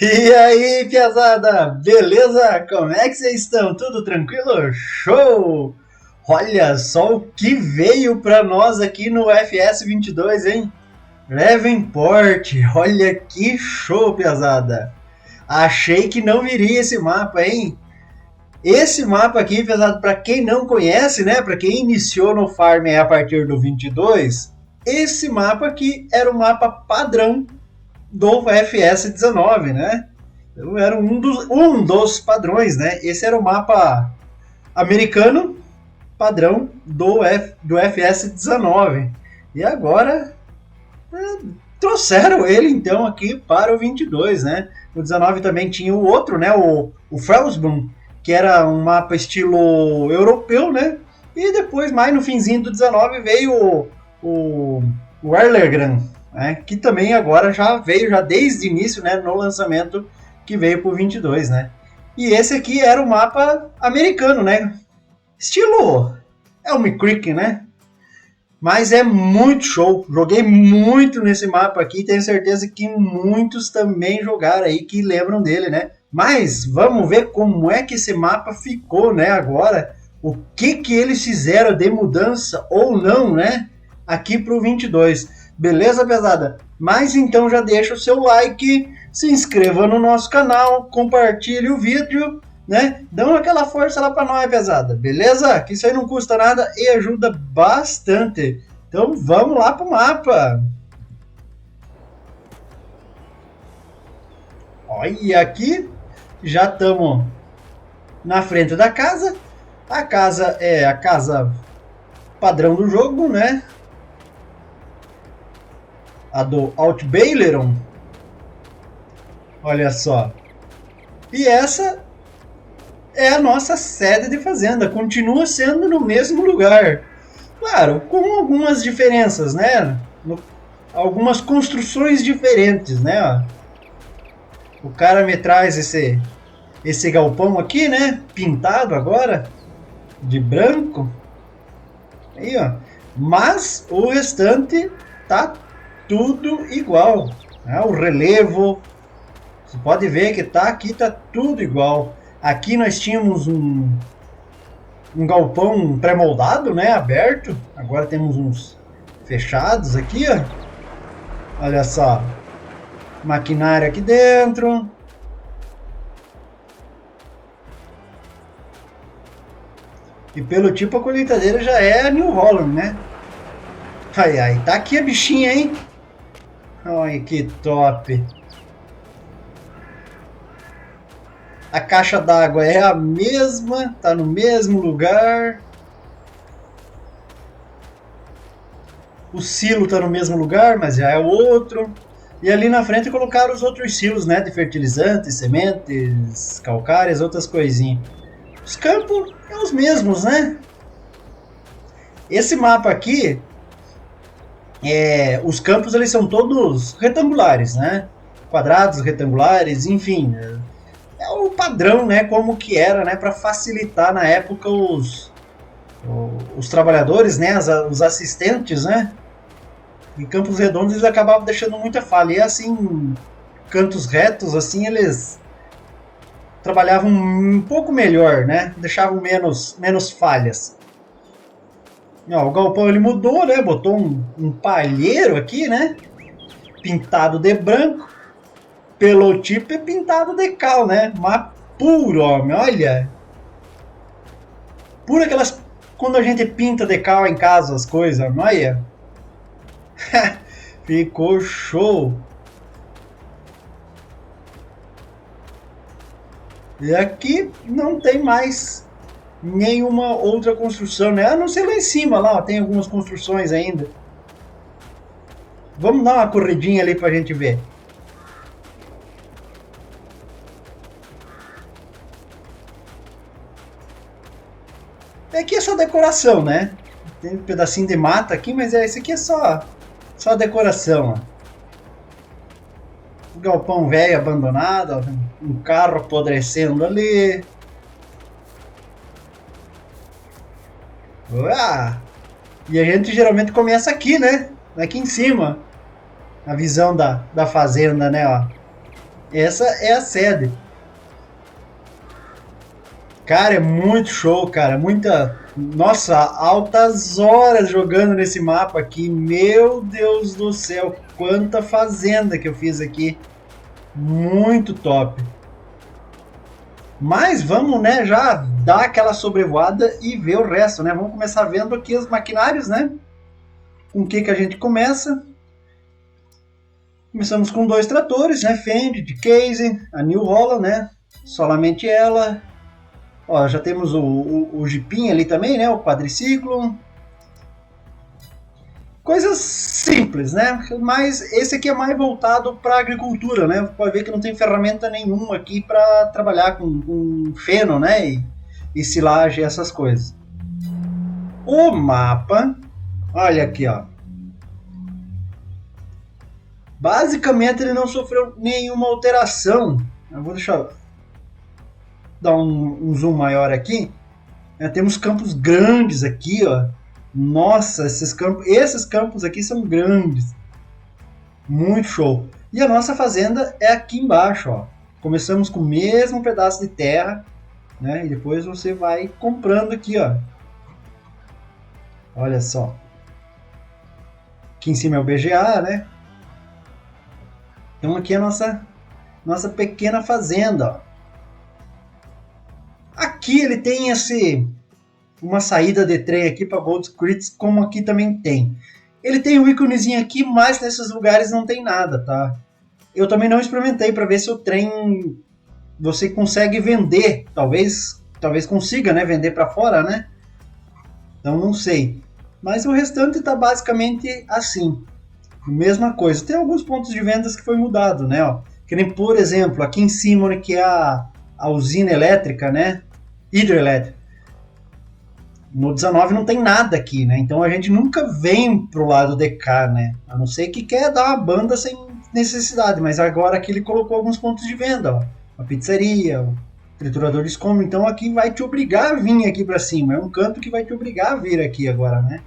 E aí, piazada, beleza? Como é que vocês estão? Tudo tranquilo? Show! Olha só o que veio para nós aqui no FS 22, hein? Levenport, olha que show, piazada! Achei que não viria esse mapa, hein? Esse mapa aqui, piazada, para quem não conhece, né? Para quem iniciou no Farm a partir do 22, esse mapa aqui era o mapa padrão do FS 19, né? Então, era um dos padrões, né? Esse era o mapa americano padrão do FS 19. E agora trouxeram ele então aqui para o 22, né? O 19 também tinha o outro, né? O Frostburn, que era um mapa estilo europeu, né? E depois, mais no finzinho do 19, veio o Erlergran, né? Que também agora já veio já desde o início, né? No lançamento que veio pro 22, né? E esse aqui era o mapa americano, né? Estilo Elm Creek, né? Mas é muito show. Joguei muito nesse mapa aqui. Tenho certeza que muitos também jogaram aí que lembram dele, né? Mas vamos ver como é que esse mapa ficou, né? Agora, o que eles fizeram de mudança ou não, né? Aqui pro 22. Beleza, pesada? Mas então já deixa o seu like, se inscreva no nosso canal, compartilhe o vídeo, né? Dão aquela força lá para nós, pesada, beleza? Que isso aí não custa nada e ajuda bastante. Então vamos lá pro mapa. Olha aqui, já estamos na frente da casa. A casa é a casa padrão do jogo, né? A do Altbaileron. Olha só. E essa é a nossa sede de fazenda. Continua sendo no mesmo lugar. Claro, com algumas diferenças, né? Algumas construções diferentes, né? O cara me traz esse galpão aqui, né? Pintado agora de branco. Aí, ó. Mas o restante tá tudo igual, né? O relevo, você pode ver que aqui tá tudo igual. Aqui nós tínhamos um galpão pré-moldado, né, aberto. Agora temos uns fechados aqui, ó. Olha só, maquinário aqui dentro. E pelo tipo a colheitadeira já é a New Holland, né? Ai, ai, tá aqui a bichinha, hein? Olha que top. A caixa d'água é a mesma, tá no mesmo lugar. O silo tá no mesmo lugar, mas já é outro. E ali na frente colocaram os outros silos, né? De fertilizantes, sementes, calcárias, outras coisinhas. Os campos são os mesmos, né? Esse mapa aqui, os campos eles são todos retangulares, né? Quadrados, retangulares, enfim. É o padrão, né? Como que era, né? Para facilitar na época os trabalhadores, né? Os assistentes, né? Em campos redondos eles acabavam deixando muita falha. E assim, cantos retos, assim, eles trabalhavam um pouco melhor, né? Deixavam menos falhas. Ó, o galpão ele mudou, né? Botou um palheiro aqui, né? Pintado de branco. Pelo tipo é pintado de cal, né? Mas puro, homem, olha. Puro aquelas... Quando a gente pinta de cal em casa as coisas, olha. Ficou show. E aqui não tem mais nenhuma outra construção, né? A não ser lá em cima, lá, ó, tem algumas construções ainda. Vamos dar uma corridinha ali pra gente ver. Aqui é só decoração, né? Tem um pedacinho de mata aqui, mas esse aqui é só decoração. Ó. O galpão velho abandonado, ó, um carro apodrecendo ali. Ah, e a gente geralmente começa aqui, né? Aqui em cima. A visão da fazenda, né? Ó. Essa é a sede. Cara, é muito show, cara. Muita. Nossa, altas horas jogando nesse mapa aqui. Meu Deus do céu, quanta fazenda que eu fiz aqui. Muito top. Mas vamos, né, já dar aquela sobrevoada e ver o resto, né? Vamos começar vendo aqui os maquinários, né? Com o que a gente começa? Começamos com 2 tratores, né? Fendt, de Case, a New Holland, né? Solamente ela. Ó, já temos o Jeepinho ali também, né? O quadriciclo. Coisas simples, né? Mas esse aqui é mais voltado para agricultura, né? Pode ver que não tem ferramenta nenhuma aqui para trabalhar com feno, né? E silagem, essas coisas. O mapa, olha aqui, ó. Basicamente ele não sofreu nenhuma alteração. Eu vou deixar dar um zoom maior aqui. Temos campos grandes aqui, ó. Nossa, esses campos aqui são grandes. Muito show. E a nossa fazenda é aqui embaixo, ó. Começamos com o mesmo pedaço de terra, né? E depois você vai comprando aqui, ó. Olha só. Aqui em cima é o BGA, né? Então aqui é a nossa pequena fazenda, ó. Aqui ele tem uma saída de trem aqui para Gold Crits, como aqui também tem. Ele tem um íconezinho aqui, mas nesses lugares não tem nada, tá? Eu também não experimentei para ver se o trem você consegue vender, talvez consiga, né, vender para fora, né? Então não sei. Mas o restante tá basicamente assim. Mesma coisa. Tem alguns pontos de vendas que foi mudado, né? Ó. Que nem, por exemplo, aqui em cima, que é a usina elétrica, né? Hidrelétrica. No 19 não tem nada aqui, né? Então a gente nunca vem pro lado de cá, né? A não ser que quer dar uma banda sem necessidade. Mas agora aqui ele colocou alguns pontos de venda, ó. Uma pizzaria, um triturador de escombro. Então aqui vai te obrigar a vir aqui para cima. É um canto que vai te obrigar a vir aqui agora, né?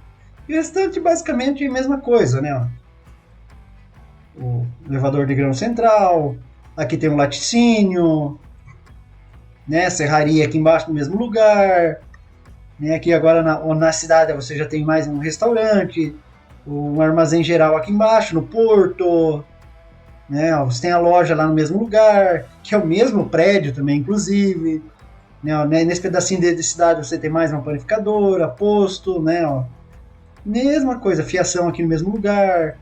E o restante basicamente é a mesma coisa, né? Ó. O elevador de grão central, aqui tem um laticínio, né, serraria aqui embaixo no mesmo lugar, né, aqui agora na cidade você já tem mais um restaurante, um armazém geral aqui embaixo, no porto, né, você tem a loja lá no mesmo lugar, que é o mesmo prédio também, inclusive, né, nesse pedacinho de cidade você tem mais uma panificadora, posto, né, ó, mesma coisa, fiação aqui no mesmo lugar,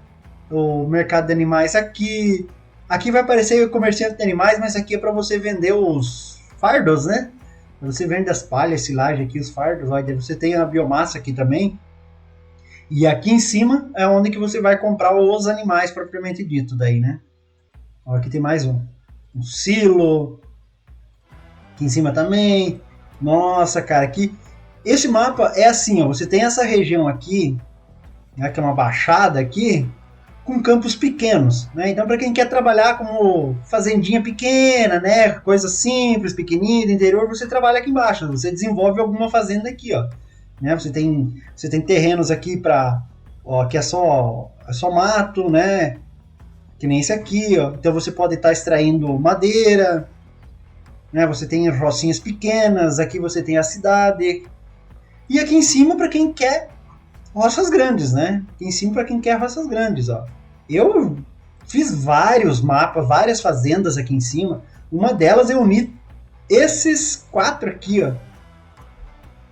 o mercado de animais aqui. Aqui vai aparecer o comerciante de animais, mas aqui é para você vender os fardos, né? Você vende as palhas, silagem aqui, os fardos. Ó, você tem a biomassa aqui também. E aqui em cima é onde que você vai comprar os animais propriamente dito daí, né? Ó, aqui tem mais um silo. Aqui em cima também. Nossa, cara, aqui... Esse mapa é assim, ó. Você tem essa região aqui, né, que é uma baixada aqui, com campos pequenos, né? Então, para quem quer trabalhar como fazendinha pequena, né? Coisa simples, pequenininha, do interior, você trabalha aqui embaixo. Você desenvolve alguma fazenda aqui, ó. Né? Você tem terrenos aqui que é só mato, né? Que nem esse aqui, ó. Então você pode estar extraindo madeira, né? Você tem rocinhas pequenas. Aqui você tem a cidade. E aqui em cima para quem quer roças grandes, né? Aqui em cima para quem quer roças grandes, ó. Eu fiz vários mapas, várias fazendas aqui em cima. Uma delas eu uni esses 4 aqui, ó.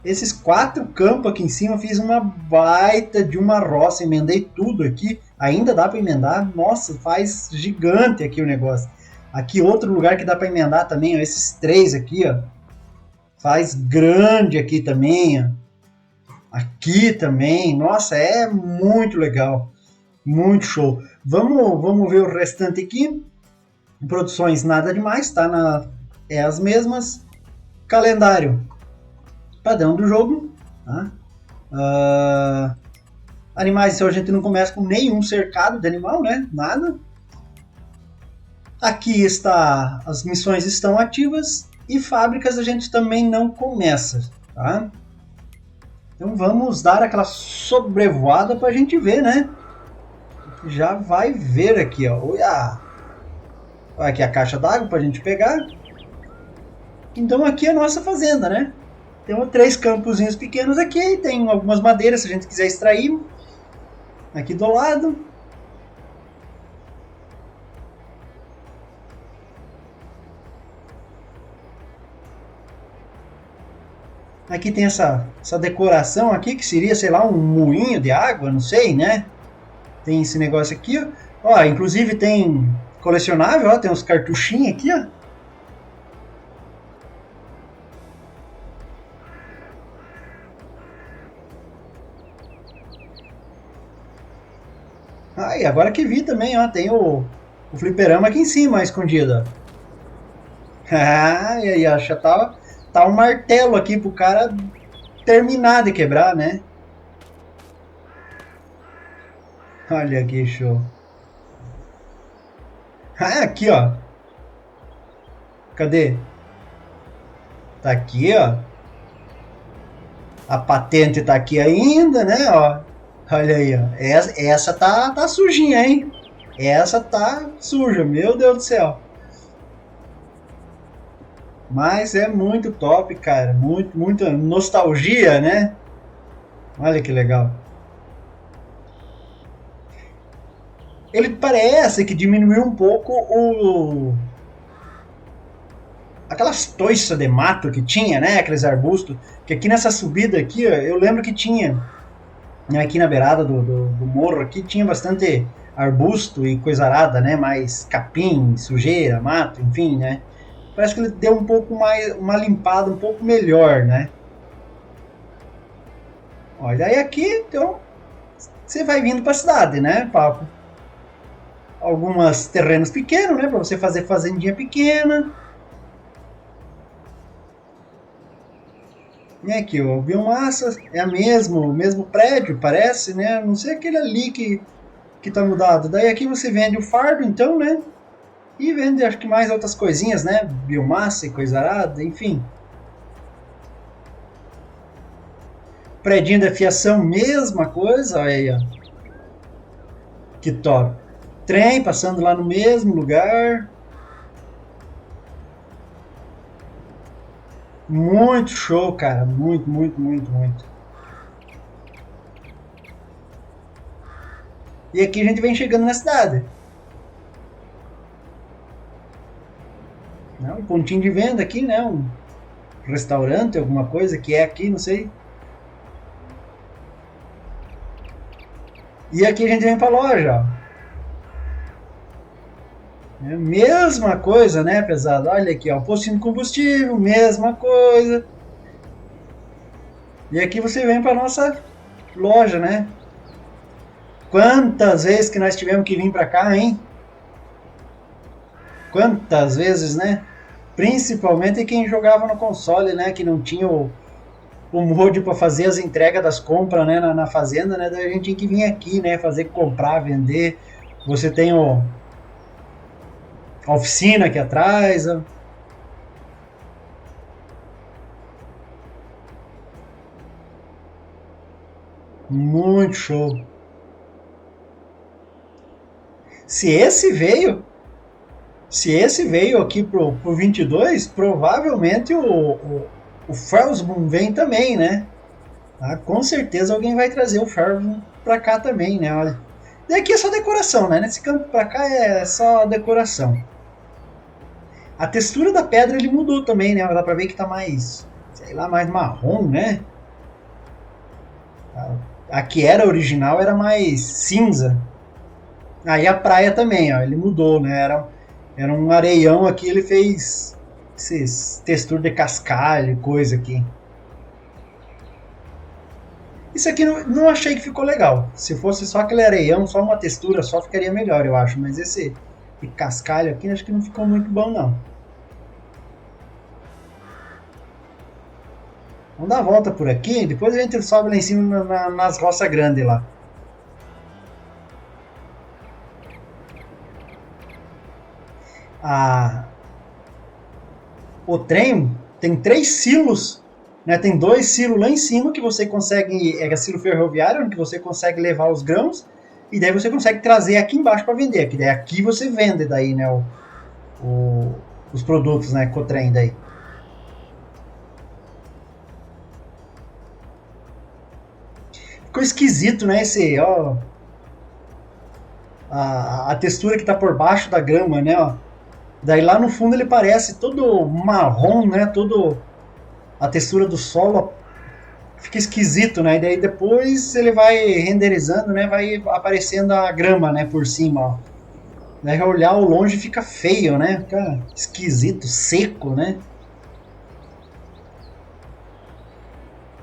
Esses 4 campos aqui em cima, fiz uma baita de uma roça, emendei tudo aqui. Ainda dá para emendar. Nossa, faz gigante aqui o negócio. Aqui outro lugar que dá para emendar também, ó, esses 3 aqui, ó. Faz grande aqui também, ó. Aqui também, nossa, é muito legal, muito show. Vamos ver o restante aqui. Produções nada demais, tá? É as mesmas. Calendário padrão do jogo, tá? Animais, então a gente não começa com nenhum cercado de animal, né? Nada. Aqui está, as missões estão ativas e fábricas a gente também não começa, tá? Então vamos dar aquela sobrevoada para a gente ver, né? Já vai ver aqui, ó. Olha! Aqui a caixa d'água pra gente pegar. Então aqui é a nossa fazenda, né? Temos 3 campozinhos pequenos aqui, tem algumas madeiras se a gente quiser extrair. Aqui do lado. Aqui tem essa decoração aqui, que seria, sei lá, um moinho de água, não sei, né? Tem esse negócio aqui, ó. Ó, inclusive tem colecionável, ó, tem uns cartuchinhos aqui, ó. Ah, e agora que vi também, ó, tem o fliperama aqui em cima, escondido, ó. Ah, e aí, ó, já tá um martelo aqui pro cara terminar de quebrar, né? Olha que show. Ah, aqui, ó. Cadê? Tá aqui, ó. A patente tá aqui ainda, né, ó. Olha aí, ó. Essa tá sujinha, hein? Essa tá suja, meu Deus do céu. Mas é muito top, cara. Muita nostalgia, né? Olha que legal. Ele parece que diminuiu um pouco aquelas toiças de mato que tinha, né? Aqueles arbustos. Que aqui nessa subida aqui, ó, eu lembro que tinha, né, aqui na beirada do morro aqui, tinha bastante arbusto e coisa arada, né? Mais capim, sujeira, mato, enfim, né? Parece que ele deu um pouco mais, uma limpada um pouco melhor, né? Olha, aí aqui, então, você vai vindo para a cidade, né? Pra alguns terrenos pequenos, né? Para você fazer fazendinha pequena. E aqui, ó, biomassa é o mesmo prédio, parece, né? Não sei aquele ali que tá mudado. Daí aqui você vende o fardo, então, né? E vende, acho que mais outras coisinhas, né? Biomassa e coisa arada, enfim. Predinho da fiação, mesma coisa, olha aí, ó. Que top. Trem passando lá no mesmo lugar. Muito show, cara. Muito. E aqui a gente vem chegando na cidade. Né? Um pontinho de venda aqui, né? Um restaurante, alguma coisa que é aqui, não sei. E aqui a gente vem pra loja, ó. É, mesma coisa, né, pesado? Olha aqui, ó, postinho de combustível, mesma coisa. E aqui você vem para nossa loja, né? Quantas vezes que nós tivemos que vir para cá, hein? Quantas vezes, né? Principalmente quem jogava no console, né? Que não tinha o mod para fazer as entregas das compras, né? Na fazenda, né? Daí a gente tinha que vir aqui, né? Fazer comprar, vender. Você tem a oficina aqui atrás, ó. Muito show. Se esse veio, se esse veio aqui pro 22, provavelmente o Frostmourne vem também, né? Ah, com certeza alguém vai trazer o Frostmourne pra cá também, né? Olha. E aqui é só decoração, né? Nesse campo pra cá é só decoração. A textura da pedra ele mudou também, né? Dá pra ver que tá mais, sei lá, mais marrom, né? A que era original era mais cinza. Aí a praia também, ó, ele mudou, né? Era um areião aqui, ele fez esses textura de cascalho, coisa aqui. Isso aqui não achei que ficou legal. Se fosse só aquele areião, só uma textura, só ficaria melhor, eu acho. Mas esse cascalho aqui, acho que não ficou muito bom, não. Vamos dar a volta por aqui, depois a gente sobe lá em cima nas roças grandes lá. A, o trem tem 3 silos, né? Tem 2 silos lá em cima que você consegue, é silo ferroviário, que você consegue levar os grãos e daí você consegue trazer aqui embaixo para vender, que daí aqui você vende daí, né? os produtos, né, com o trem daí. Ficou esquisito, né, esse, ó, a textura que tá por baixo da grama, né, ó. Daí lá no fundo ele parece todo marrom, né, todo a textura do solo fica esquisito, né, e daí depois ele vai renderizando, né, vai aparecendo a grama, né, por cima, ó. Daí olhar ao longe fica feio, né, fica esquisito, seco, né.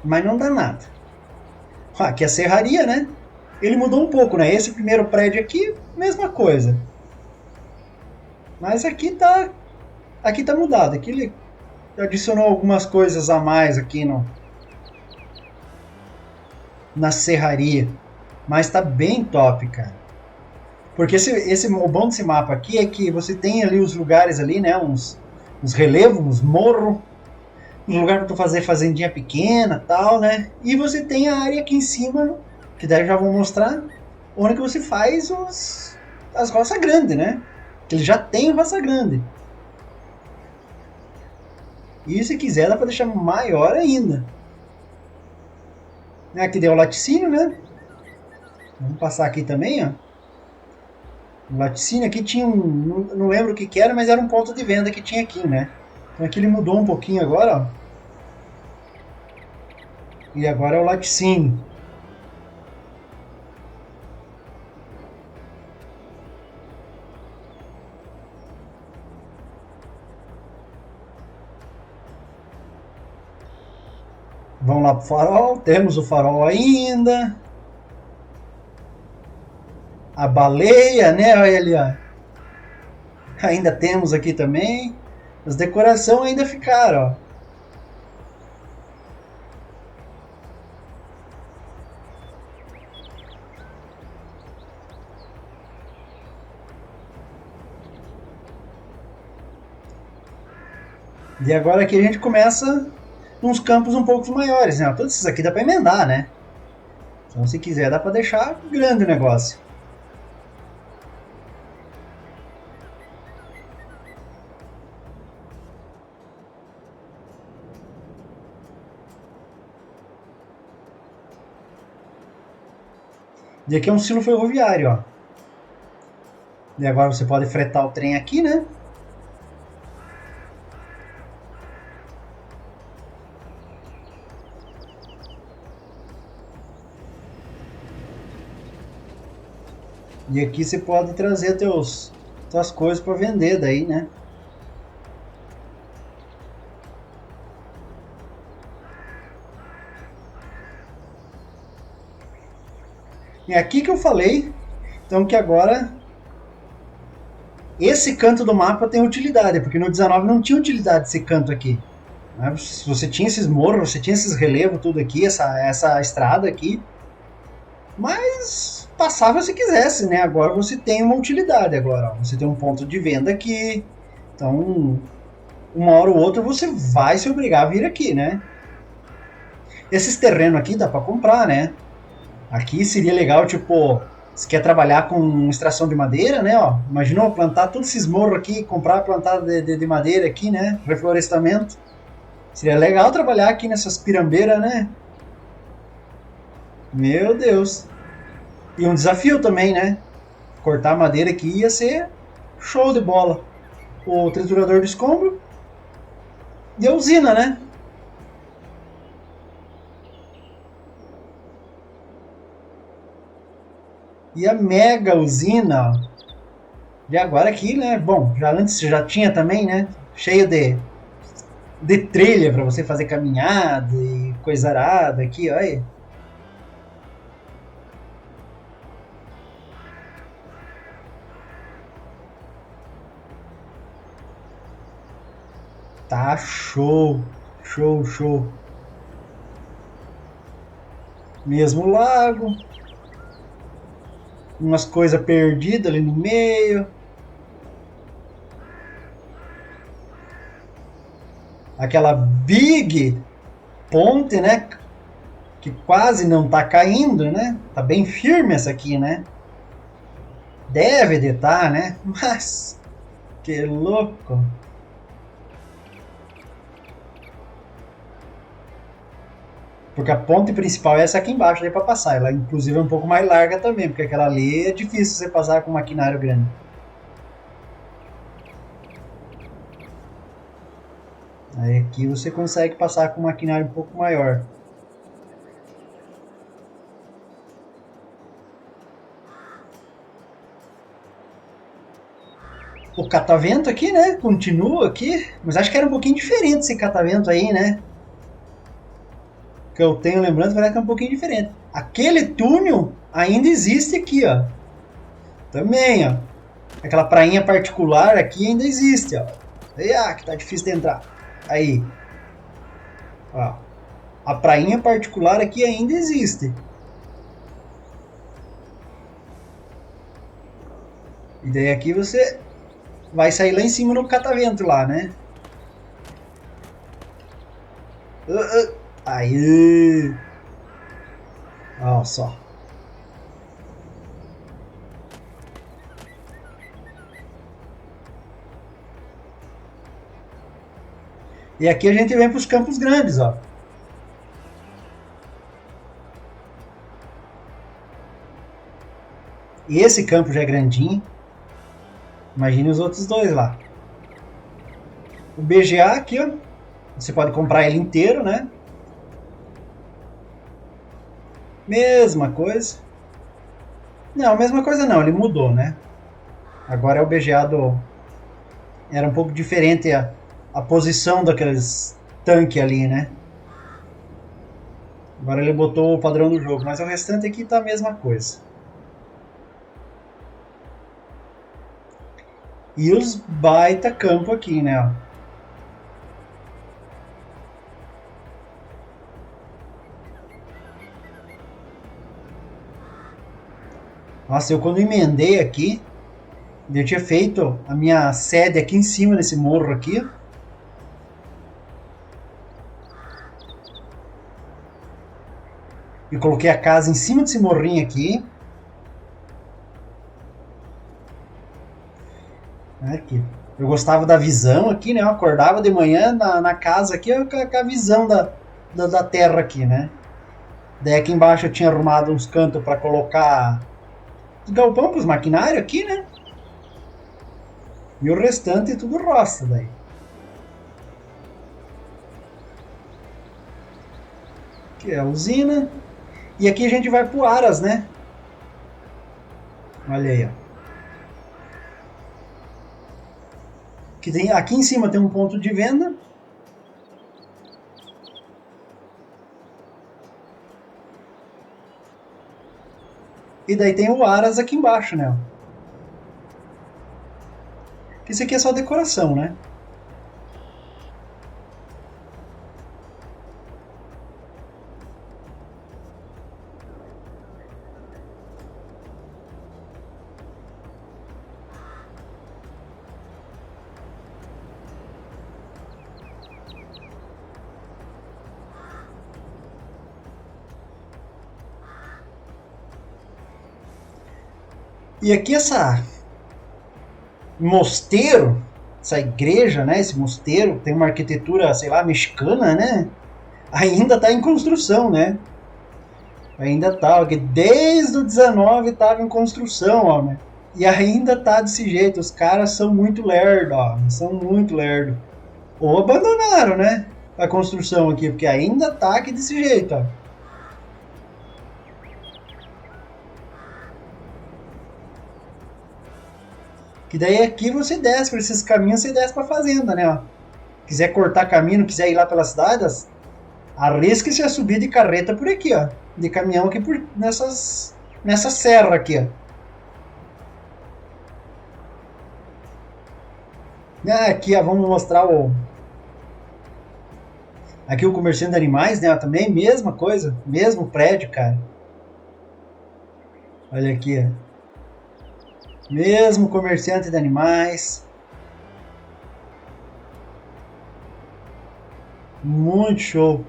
Mas não dá nada. Ah, aqui é a serraria, né? Ele mudou um pouco, né? Esse primeiro prédio aqui, mesma coisa. Mas aqui tá mudado. Aqui ele adicionou algumas coisas a mais aqui no, na serraria. Mas tá bem top, cara. Porque o bom desse mapa aqui é que você tem ali os lugares ali, né? Uns relevos, uns morros. Um lugar para tu fazer fazendinha pequena tal, né? E você tem a área aqui em cima, que daí já vou mostrar, onde que você faz as roças grandes, né? Que ele já tem roça grande. E se quiser dá para deixar maior ainda. Aqui deu o laticínio, né? Vamos passar aqui também, ó. O laticínio aqui tinha não lembro o que era, mas era um ponto de venda que tinha aqui, né? Então aqui ele mudou um pouquinho agora, ó. E agora é o laticínio. Vamos lá pro farol, temos o farol ainda. A baleia, né? Olha ali, ó. Ainda temos aqui também. As decorações ainda ficaram, ó. E agora aqui a gente começa uns campos um pouco maiores, né? Todos esses aqui dá para emendar, né? Então se quiser dá para deixar grande o negócio. E aqui é um silo ferroviário, ó. E agora você pode fretar o trem aqui, né? E aqui você pode trazer tuas coisas para vender daí, né? E aqui que eu falei, então que agora esse canto do mapa tem utilidade, porque no 19 não tinha utilidade esse canto aqui. Né? Você tinha esses morros, você tinha esses relevos, tudo aqui, essa estrada aqui, mas passava se quisesse, né? Agora você tem uma utilidade agora, ó. Você tem um ponto de venda aqui, então uma hora ou outra você vai se obrigar a vir aqui, né? Esses terrenos aqui dá para comprar, né? Aqui seria legal, tipo, se quer trabalhar com extração de madeira, né? Ó, imaginou plantar todos esses morros aqui, comprar plantada de madeira aqui, né? Reflorestamento. Seria legal trabalhar aqui nessas pirambeiras, né? Meu Deus. E um desafio também, né? Cortar madeira aqui ia ser show de bola. O triturador de escombro e a usina, né? E a mega usina. E agora aqui, né? Bom, já antes já tinha também, né? Cheio de trilha para você fazer caminhada e coisa arada aqui, olha. Tá show, show, show. Mesmo lago, umas coisas perdidas ali no meio. Aquela big ponte, né? Que quase não tá caindo, né? Tá bem firme essa aqui, né? Deve de estar, né? Mas Que louco. Porque a ponte principal é essa aqui embaixo, aí para passar. Ela, inclusive, é um pouco mais larga também, porque aquela ali é difícil você passar com um maquinário grande. Aí aqui você consegue passar com um maquinário um pouco maior. O catavento aqui, né? Continua aqui. Mas acho que era um pouquinho diferente esse catavento aí, né? Que eu tenho lembrando, parece que é um pouquinho diferente. Aquele túnel ainda existe aqui, ó. Também, ó. Aquela prainha particular aqui ainda existe, ó. Aí, que tá difícil de entrar. Aí. Ó. A prainha particular aqui ainda existe. E daí aqui você vai sair lá em cima no catavento lá, né? Aí. Olha só. E aqui a gente vem para os Campos Grandes, ó. E esse campo já é grandinho. Imagine os outros dois lá. O BGA aqui, ó. Você pode comprar ele inteiro, né? Mesma coisa. Não, mesma coisa não, ele mudou, né? Agora é o BGA do. Era um pouco diferente a posição daqueles tanques ali, né? Agora ele botou o padrão do jogo, mas o restante aqui tá a mesma coisa. E os baita campo aqui, né? Nossa, eu quando emendei aqui, eu tinha feito a minha sede aqui em cima desse morro aqui. E coloquei a casa em cima desse morrinho aqui. Aqui. Eu gostava da visão aqui, né? Eu acordava de manhã na casa aqui com a visão da terra aqui, né? Daí aqui embaixo eu tinha arrumado uns cantos para colocar os galpão para os maquinários aqui, né? E o restante tudo roça daí. Aqui é a usina. E aqui a gente vai pro Aras, né? Olha aí, ó. Que tem, aqui em cima tem um ponto de venda. E daí tem o Aras aqui embaixo, né? Que isso aqui é só decoração, né? E aqui essa mosteiro, essa igreja, né? Esse mosteiro tem uma arquitetura, sei lá, mexicana, né? Ainda está em construção, né? Ainda tá, porque desde o 19 estava em construção, ó, né? E ainda tá desse jeito. Os caras são muito lerdo, ó. São muito lerdo. Ou abandonaram, né? A construção aqui, porque ainda tá aqui desse jeito, ó. Que daí aqui você desce por esses caminhos, você desce pra fazenda, né? Ó. Quiser cortar caminho, quiser ir lá pela cidade, arrisque-se a subir de carreta por aqui, ó. De caminhão aqui por nessa serra aqui, ó. Aqui, ó, vamos mostrar o. Aqui o comerciante de animais, né? Também, mesma coisa. Mesmo prédio, cara. Olha aqui, ó. Mesmo comerciante de animais. Muito show.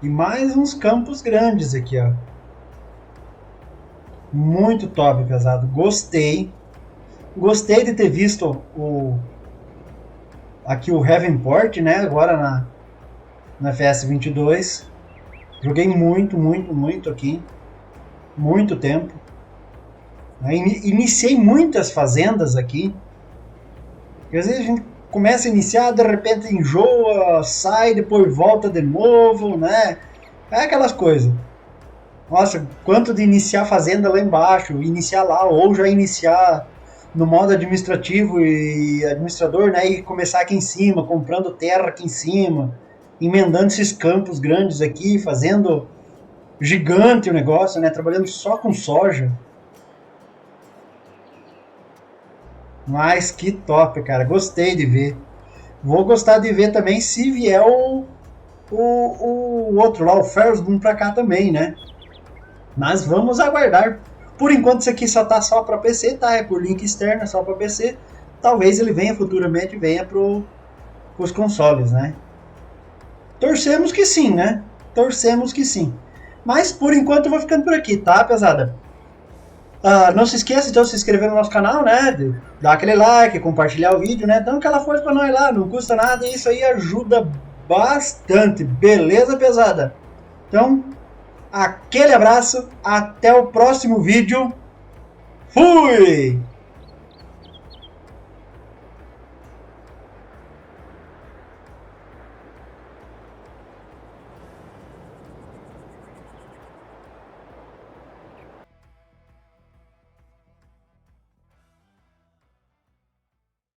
E mais uns campos grandes aqui, ó. Muito top, pesado. Gostei. Gostei de ter visto aqui o Heavenport, né? Agora na FS22. Joguei muito, muito, muito aqui. Muito tempo. Iniciei muitas fazendas aqui. Às vezes a gente começa a iniciar, de repente enjoa, sai, depois volta de novo, né? É aquelas coisas. Nossa, quanto de iniciar fazenda lá embaixo, iniciar lá, ou já iniciar no modo administrativo e administrador, né? E começar aqui em cima, comprando terra aqui em cima, emendando esses campos grandes aqui, fazendo gigante o negócio, né? Trabalhando só com soja. Mas que top, cara. Gostei de ver. Vou gostar de ver também se vier o outro lá, o Ferrosbun pra cá também, né? Mas vamos aguardar. Por enquanto isso aqui só tá só para PC, tá? É por link externo, é só para PC. Talvez ele venha futuramente, venha pros consoles, né? Torcemos que sim, né? Torcemos que sim. Mas por enquanto eu vou ficando por aqui, tá, pesada? Não se esqueça então de se inscrever no nosso canal, né? De dar aquele like, compartilhar o vídeo, né? Dando aquela força pra nós lá, não custa nada e isso aí ajuda bastante, beleza, pesada? Então, aquele abraço, até o próximo vídeo. Fui!